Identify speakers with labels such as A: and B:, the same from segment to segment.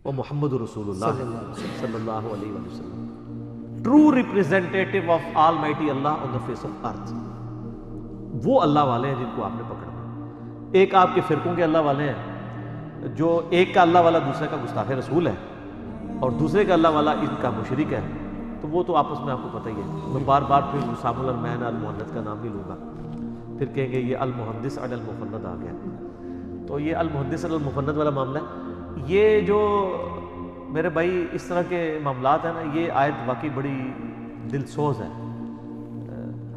A: وہ محمد رسول اللہ صلی اللہ علیہ وسلم، ٹرو ریپریزنٹیٹیو آف آل مائٹی اللہ on the face of earth. وہ اللہ والے ہیں جن کو آپ نے پکڑنا۔ ایک آپ کے فرقوں کے اللہ والے ہیں، جو ایک کا اللہ والا دوسرے کا گستاخ رسول ہے اور دوسرے کا اللہ والا ان کا مشرک ہے، تو وہ تو آپس میں آپ کو پتہ ہی ہے۔ میں بار بار پھر حسام الرحمن المحنت کا نام نہیں لوں گا، پھر کہیں گے یہ المحدث علی المفند آ گیا۔ تو یہ المحدث علی المفند والا معاملہ ہے۔ یہ جو میرے بھائی اس طرح کے معاملات ہیں نا، یہ آیت واقعی بڑی دل سوز ہے۔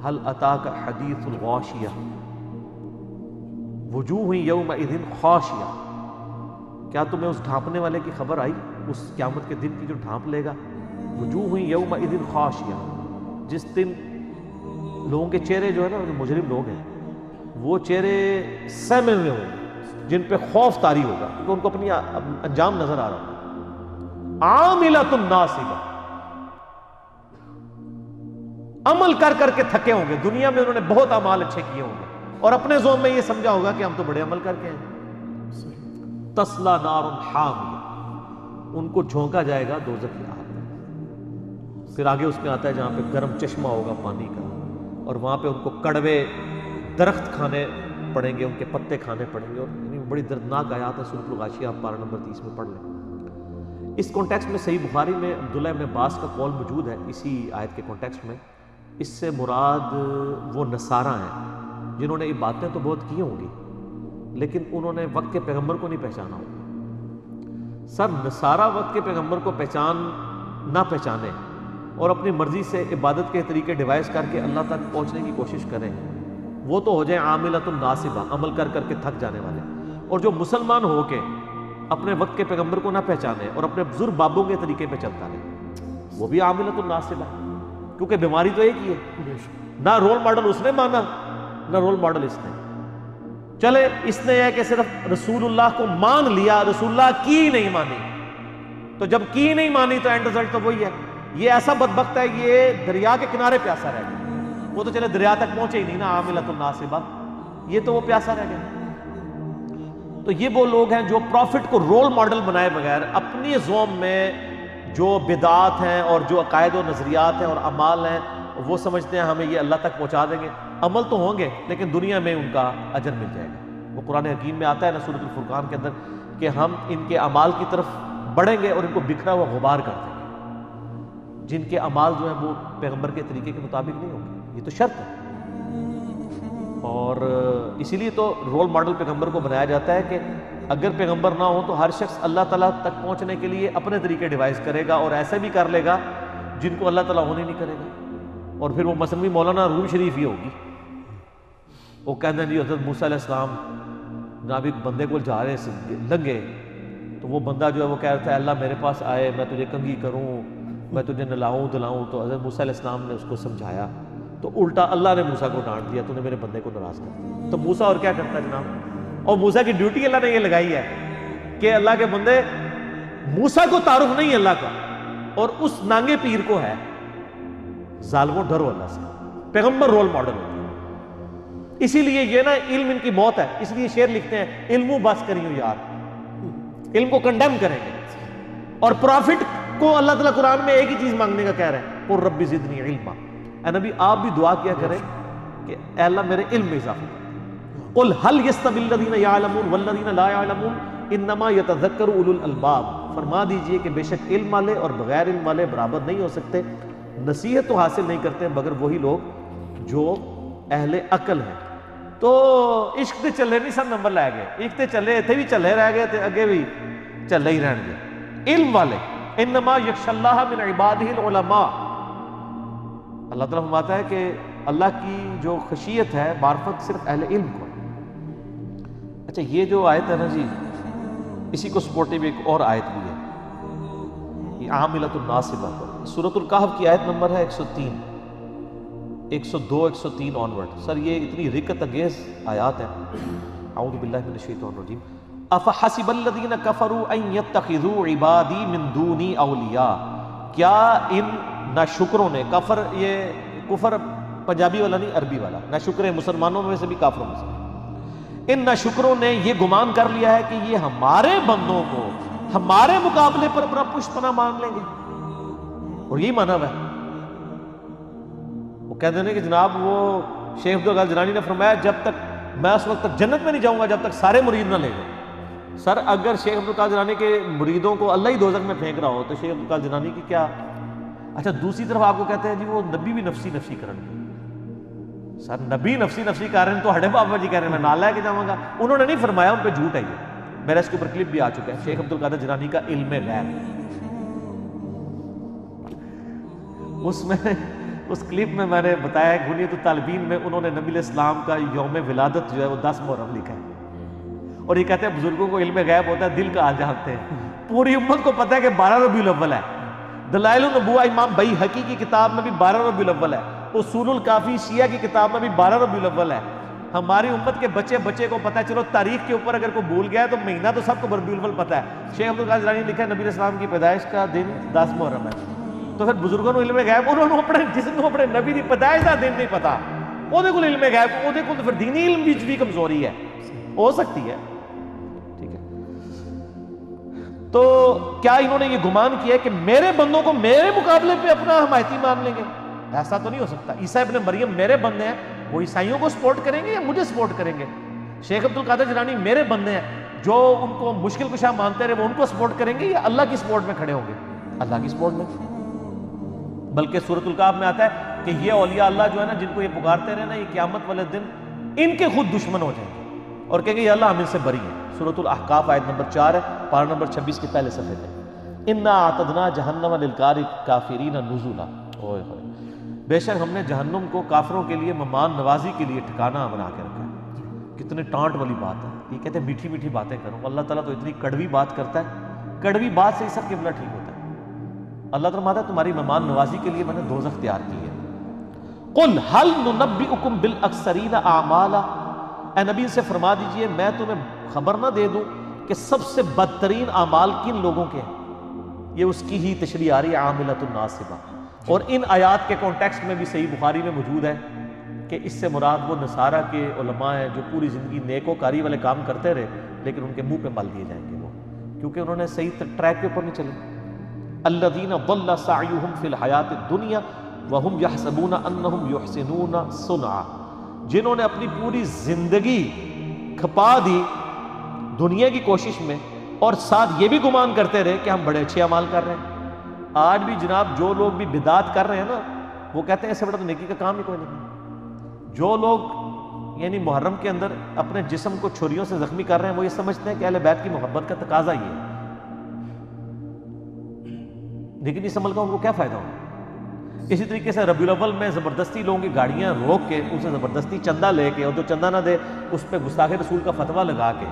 A: هل اتاک حدیث الغاشیہ وجوہ یومئذ خاشیہ، کیا تمہیں اس ڈھانپنے والے کی خبر آئی، اس قیامت کے دن کی جو ڈھانپ لے گا؟ وجوہ یومئذ خاشیہ، جس دن لوگوں کے چہرے جو ہے نا، مجرم لوگ ہیں، وہ چہرے سہمے ہوئے ہوں گے، جن پہ خوف طاری ہوگا، کیونکہ ان کو اپنی انجام نظر آ رہا ہوگا۔ عاملۃ ناصبہ، عمل کر کر کے تھکے ہوں گے، دنیا میں انہوں نے بہت اعمال اچھے کیے ہوں گے اور اپنے ذوق میں یہ سمجھا ہوگا کہ ہم تو بڑے عمل کر کے ہیں۔ تصلی نار حامیہ، ان کو جھونکا جائے گا دوزخ کی آگ میں۔ پھر آگے اس میں آتا ہے جہاں پہ گرم چشمہ ہوگا پانی کا، اور وہاں پہ ان کو کڑوے درخت کھانے پڑیں گے، ان کے پتے کھانے پڑیں گے، اور بڑی دردناک آیات ہے سورۃ الغاشیہ، آپ پارہ نمبر 30 میں پڑھ لیں۔ اس کانٹیکسٹ میں صحیح بخاری میں عبداللہ ابن عباس کا قول موجود ہے اسی آیت کے کانٹیکسٹ میں۔ اس سے مراد وہ نصارہ ہیں جنہوں نے عبادتیں تو بہت کی ہوں گی، لیکن انہوں نے وقت کے پیغمبر کو نہیں پہچانا ہوگا۔ سر نصارہ وقت کے پیغمبر کو نہ پہچانے اور اپنی مرضی سے عبادت کے طریقے ڈیوائز کر کے اللہ تک پہنچنے کی کوشش کریں، وہ تو ہو جائیں عاملۃ ناصبہ، عمل کر کر کے تھک جانے والے۔ اور جو مسلمان ہو کے اپنے وقت کے پیغمبر کو نہ پہچانے اور اپنے بزرگ بابوں کے طریقے پہ چلتا رہے، وہ بھی عاملۃ ناصبہ ہے، کیونکہ بیماری تو ایک ہی ہے۔ نہ رول ماڈل اس نے مانا، نہ رول ماڈل اس نے۔ چلے اس نے یہ کہ صرف رسول اللہ کو مان لیا، رسول اللہ کی نہیں مانی، تو جب کی نہیں مانی تو اینڈ رزلٹ تو وہی ہے۔ یہ ایسا بدبخت ہے، یہ دریا کے کنارے پیاسا رہ گیا، وہ تو چلے دریا تک پہنچے ہی نہیں نا، عاملۃ ناصبہ، یہ تو وہ پیاسا رہ گیا۔ تو یہ وہ لوگ ہیں جو پروفٹ کو رول ماڈل بنائے بغیر اپنی ذوم میں جو بدعات ہیں اور جو عقائد و نظریات ہیں اور اعمال ہیں، وہ سمجھتے ہیں ہمیں یہ اللہ تک پہنچا دیں گے۔ عمل تو ہوں گے لیکن دنیا میں ان کا اجر مل جائے گا۔ وہ قرآن حکیم میں آتا ہے نا سورۃ الفرقان کے اندر کہ ہم ان کے اعمال کی طرف بڑھیں گے اور ان کو بکھرا ہوا غبار کر دیں گے، جن کے اعمال جو ہیں وہ پیغمبر کے طریقے کے مطابق نہیں ہوں گے۔ یہ تو شرط ہے، اور اسی لیے تو رول ماڈل پیغمبر کو بنایا جاتا ہے کہ اگر پیغمبر نہ ہو تو ہر شخص اللہ تعالیٰ تک پہنچنے کے لیے اپنے طریقے ڈیوائز کرے گا، اور ایسے بھی کر لے گا جن کو اللہ تعالیٰ ہونے نہیں کرے گا۔ اور پھر وہ مثلا مولانا روم شریف ہی ہوگی، وہ کہتے ہیں جی حضرت موسیٰ علیہ السلام جناب ایک بندے کو جا رہے لنگے، تو وہ بندہ جو ہے وہ کہہ رہا تھا اللہ میرے پاس آئے، میں تجھے کنگھی کروں، میں تجھے نلاؤں دلاؤں، تو حضرت موسیٰ علیہ السلام نے اس کو سمجھایا، تو الٹا اللہ نے موسیٰ کو ڈانٹ دیا، تو نے میرے بندے کو ناراض کر دیا۔ تو موسیٰ اور کیا کرتا ہے جناب، اور موسیٰ کی ڈیوٹی اللہ نے یہ لگائی ہے کہ اللہ کے بندے، موسیٰ کو تعارف نہیں اللہ کا، اور اس نانگے پیر کو ہے ظالموں ڈرو اللہ سے۔ پیغمبر رول ماڈل ہوتا ہے، اسی لیے یہ نا علم ان کی موت ہے، اس لیے شعر لکھتے ہیں علمو بس کریو یار، علم کو کنڈیم کریں گے۔ اور پروفٹ کو اللہ تعالیٰ قرآن میں ایک ہی چیز مانگنے کا کہہ رہے ہیں، قل رب زدنی علما، اے نبی آپ بھی دعا کیا کریں کہ اے اللہ میرے علم میں اضافہ کر۔ قل هل يستوي الذين يعلمون والذين لا يعلمون انما يتذكر اولو الالباب، فرما دیجئے کہ بے شک علم والے اور بغیر علم والے برابر نہیں ہو سکتے، نصیحت تو حاصل نہیں کرتے مگر وہی لوگ جو اہل عقل ہیں۔ تو عشق تے چلے نہیں سب نمبر لے گئے، عشق تے چلے اتنے بھی چلے رہ گئے تے اگے بھی چلے ہی رہن گے۔ علم والے انما یخشى اللہ من عبادہ العلماء، اللہ تعالیٰ فرماتا ہے کہ اللہ کی جو خشیت ہے، معرفت صرف اہل علم کو ہے۔ اچھا یہ جو آیت ہے نا جی، اسی کو سپورٹیو ایک اور آیت بھی ہے، یہ عاملۃ الناصبہ پر، سورۃ الکہف کی آیت نمبر ہے 103، 102 103 آنورڈ۔ سر یہ اتنی رکت انگیز آیات ہیں۔ اعوذ باللہ من الشیطان الرجیم۔ افحسب الذین کفروا ان یتخذوا عبادی من دونی اولیاء، کیا ان ناشکروں نے، کفر یہ کفر پنجابی والا نہیں عربی والا، ناشکر مسلمانوں میں سے بھی کافروں میں سے، ان ناشکروں نے یہ گمان کر لیا ہے کہ یہ ہمارے بندوں کو ہمارے مقابلے پر اپنا پشت پناہ مان لیں گے. اور یہی مانا ہے. وہ کہتے ہیں کہ جناب وہ شیخ عبدالقادر جیلانی نے فرمایا جب تک میں اس وقت تک جنت میں نہیں جاؤں گا جب تک سارے مرید نہ لے جائیں. سر اگر شیخ عبدالقادر جیلانی کے مریدوں کو اللہ ہی دوزخ میں پھینک رہا ہو تو شیخ عبدالقادر جیلانی کی کیا. اچھا دوسری طرف آپ کو کہتے ہیں جی وہ نبی بھی نفسی نفسی کرن گے. سر نبی نفسی نفسی کر رہے ہیں تو ہڈے بابا جی کہہ رہے ہیں میں نال لے کے جاؤں گا. انہوں نے نہیں فرمایا, ان پہ جھوٹ ہے. یہ میرا اس کے اوپر کلپ بھی آ چکا ہے, شیخ عبدالقادر جیلانی کا علم غیب. اس کلپ میں میں نے بتایا ہے غنیۃ الطالبین میں انہوں نے نبی علیہ السلام کا یوم ولادت جو ہے وہ 10 محرم لکھا ہے. اور یہ کہتے ہیں بزرگوں کو علم غیب ہوتا ہے, دل کا حال جانتے ہیں. پوری امت کو پتہ ہے کہ 12 ربیع الاول ہے. دلائل النبوہ امام بیہقی کی کتاب میں بھی 12 ربیع الاول ہے. اصول الکافی شیعہ کی کتاب میں بھی 12 ربیع الاول ہے. ہماری امت کے بچے کو پتہ ہے. چلو تاریخ کے اوپر اگر کوئی بھول گیا ہے تو مہینہ تو سب کو ربیع الاول پتہ ہے. شیخ عبدالقادر جیلانی نے لکھا ہے نبی علیہ السلام کی پیدائش کا دن 10 محرم ہے. تو پھر بزرگوں کو علم غیب, انہوں نے اپنے جس کو اپنے نبی دی پیدائش کا دن نہیں پتا, وہ کو علم غیب, وہ کو تو پھر دینی علم بھی کمزوری ہے, ہو سکتی ہے. ٹھیک ہے, تو کیا انہوں نے یہ گمان کیا کہ میرے بندوں کو میرے مقابلے پہ اپنا حمایتی مان لیں گے؟ ایسا تو نہیں ہو سکتا. عیسیٰ ابن مریم میرے بندے ہیں, وہ عیسائیوں کو سپورٹ کریں گے یا مجھے سپورٹ کریں گے؟ شیخ عبدالقادر جیلانی میرے بندے ہیں, جو ان کو مشکل کشا مانتے رہے وہ ان کو سپورٹ کریں گے یا اللہ کی سپورٹ میں کھڑے ہوں گے؟ اللہ کی سپورٹ میں. بلکہ سورۃ الکہف میں آتا ہے کہ یہ اولیاء اللہ جو ہے نا, جن کو یہ پکارتے رہے نا, یہ قیامت والے دن ان کے خود دشمن ہو جائیں گے اور کہیں گے یا اللہ ہم ان سے بری ہیں. سورۃ الاحقاف آیت نمبر 4 ہے, پارہ نمبر 26 کے پہلے صفحے پہ. انا اعتدنا جہنم للکافرین نزلا. اوئے ہوئے, بے شک ہم نے جہنم کو کافروں کے لیے مہمان نوازی کے لیے ٹھکانہ بنا کے رکھا ہے. کتنے ٹانٹ والی بات ہے. یہ کہتے ہیں میٹھی میٹھی باتیں کرو, اللہ تعالیٰ تو اتنی کڑوی بات کرتا ہے, کڑوی بات سے ہی سب قبلہ ٹھیک ہوتا ہے. اللہ تعالیٰ فرماتا ہے تمہاری مہمان نوازی کے لیے میں نے دوزخ تیار کی ہے. قل هل ننبئکم بالاکثرین اعمالا, اے نبی سے فرما دیجئے میں تمہیں خبر نہ دے دوں کہ سب سے بدترین اعمال کن لوگوں کے ہیں. یہ اس کی ہی تشریح آ رہی ہے عاملۃ الناصبہ. اور ان آیات کے کانٹیکسٹ میں بھی صحیح بخاری میں موجود ہے کہ اس سے مراد وہ نصارہ کے علماء ہیں جو پوری زندگی نیک و کاری والے کام کرتے رہے لیکن ان کے منہ پہ مل دیے جائیں گے وہ, کیونکہ انہوں نے صحیح ٹریک کے اوپر نہیں چلے. الذین ضل سعیہم فی الحیات الدنیا وہم یحسبون انہم یحسنون صنعا, جنہوں نے اپنی پوری زندگی کھپا دی دنیا کی کوشش میں اور ساتھ یہ بھی گمان کرتے رہے کہ ہم بڑے اچھے اعمال کر رہے ہیں. آج بھی جناب جو لوگ بھی بدعات کر رہے ہیں نا, وہ کہتے ہیں اس سے بڑا تو نیکی کا کام ہی کوئی نہیں. جو لوگ یعنی محرم کے اندر اپنے جسم کو چھریوں سے زخمی کر رہے ہیں وہ یہ سمجھتے ہیں کہ اہل بیت کی محبت کا تقاضا یہ ہے, لیکن اس عمل کا ان کو کیا فائدہ ہوگا؟ اسی طریقے سے ربیع الاول میں زبردستی لوگوں کی گاڑیاں روک کے ان سے زبردستی چندہ لے کے, اور جو چندہ نہ دے اس پہ گستاخ رسول کا فتویٰ لگا کے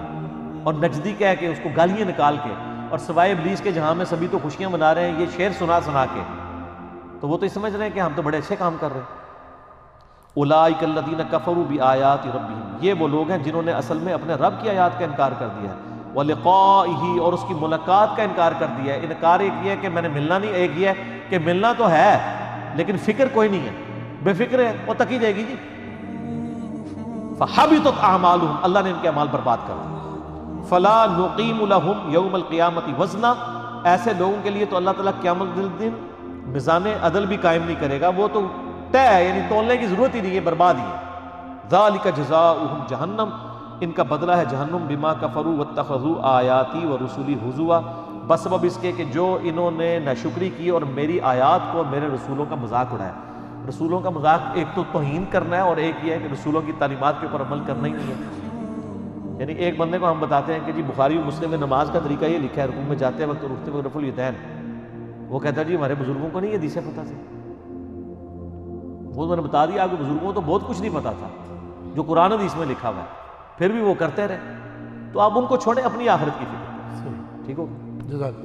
A: اور نجدی کہہ کے اس کو گالیاں نکال کے اور سوائے ابلیس کے جہاں میں سبھی تو خوشیاں منا رہے ہیں یہ شعر سنا کے, تو وہ تو یہ سمجھ رہے ہیں کہ ہم تو بڑے اچھے کام کر رہے ہیں. اولئک الذین کفروا بآیات ربہم, یہ وہ لوگ ہیں جنہوں نے اصل میں اپنے رب کی آیات کا انکار کر دیا ہے. وَلِقَائِهِ, اور اس کی ملاقات کا انکار کر دیا ہے. انکار ایک یہ ہے کہ میں نے ملنا نہیں, ایک یہ ہے کہ ملنا تو ہے لیکن فکر کوئی نہیں ہے, بے فکر ہے, وہ تکی جائے گی جی. فَحَبِطَتْ أَعْمَالُهُمْ, اللہ نے ان کے اعمال برباد کر دیے. فَلَا نُقِيمُ لَهُمْ يَوْمَ الْقِيَامَةِ وَزْنًا, ایسے لوگوں کے لیے تو اللہ تعالیٰ قیامت دن میزان عدل بھی قائم نہیں کرے گا, وہ تو طے ہے, یعنی تولنے کی ضرورت ہی نہیں ہے, برباد ہی ہے. ذَلِكَ جَزَاؤُهُمْ جَهَنَّمْ, ان کا بدلہ ہے جہنم. بما کفروا واتخذوا آیاتی ورسولی ہزوا, بس سبب اس کے کہ جو انہوں نے ناشکری کی اور میری آیات کو اور میرے رسولوں کا مذاق اڑایا. رسولوں کا مذاق ایک تو توہین کرنا ہے اور ایک یہ ہے کہ رسولوں کی تعلیمات کے اوپر عمل کرنا ہی نہیں ہے. یعنی ایک بندے کو ہم بتاتے ہیں کہ جی بخاری و مسلم میں نماز کا طریقہ یہ لکھا ہے, رکوع میں جاتے وقت اور اٹھتے وقت رفع الیدین, وہ کہتا ہے جی ہمارے بزرگوں کو نہیں یہ حدیثیں پتہ تھی. وہ میں نے بتا دیا آپ کے بزرگوں کو تو بہت کچھ نہیں پتا تھا جو قرآن حدیث میں لکھا ہوا ہے, پھر بھی وہ کرتے رہے. تو آپ ان کو چھوڑیں, اپنی آخرت کی فکر. ٹھیک ہوگا.